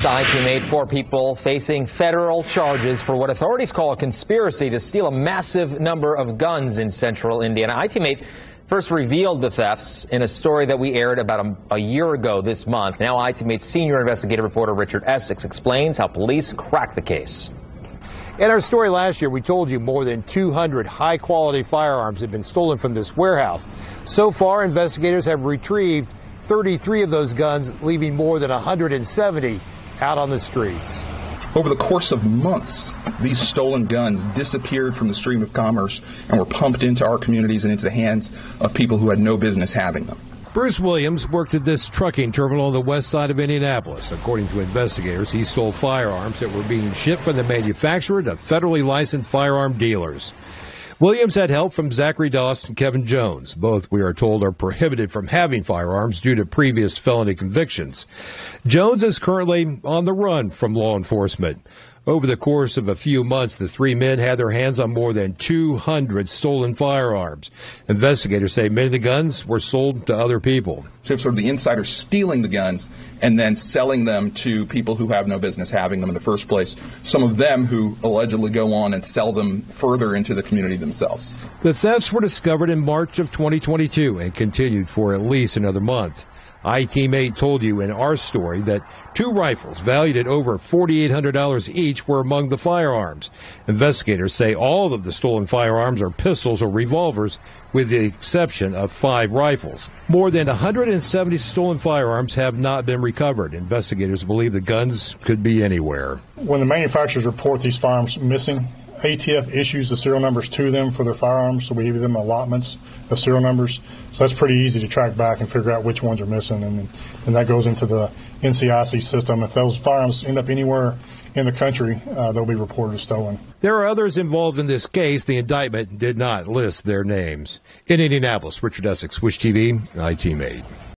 iTeammate, 4 people facing federal charges for what authorities call a conspiracy to steal a massive number of guns in central Indiana. iTeammate first revealed the thefts in a story that we aired about a year ago this month. Now iTeammate's senior investigative reporter Richard Essex explains how police cracked the case. In our story last year, we told you more than 200 high-quality firearms had been stolen from this warehouse. So far, investigators have retrieved 33 of those guns, leaving more than 170 out on the streets. Over the course of months, these stolen guns disappeared from the stream of commerce and were pumped into our communities and into the hands of people who had no business having them. Bruce Williams worked at this trucking terminal on the west side of Indianapolis. According to investigators, he stole firearms that were being shipped from the manufacturer to federally licensed firearm dealers. Williams had help from Zachary Doss and Kevin Jones. Both, we are told, are prohibited from having firearms due to previous felony convictions. Jones is currently on the run from law enforcement. Over the course of a few months, the 3 men had their hands on more than 200 stolen firearms. Investigators say many of the guns were sold to other people. So sort of the insiders stealing the guns and then selling them to people who have no business having them in the first place. Some of them who allegedly go on and sell them further into the community themselves. The thefts were discovered in March of 2022 and continued for at least another month. iTeammate told you in our story that 2 rifles valued at over $4,800 each were among the firearms. Investigators say all of the stolen firearms are pistols or revolvers, with the exception of 5 rifles. More than 170 stolen firearms have not been recovered. Investigators believe the guns could be anywhere. When the manufacturers report these firearms missing, ATF issues the serial numbers to them for their firearms, so we give them allotments of serial numbers. So that's pretty easy to track back and figure out which ones are missing, and that goes into the NCIC system. If those firearms end up anywhere in the country, they'll be reported as stolen. There are others involved in this case. The indictment did not list their names. In Indianapolis, Richard Essex, Wish TV, iTeammate.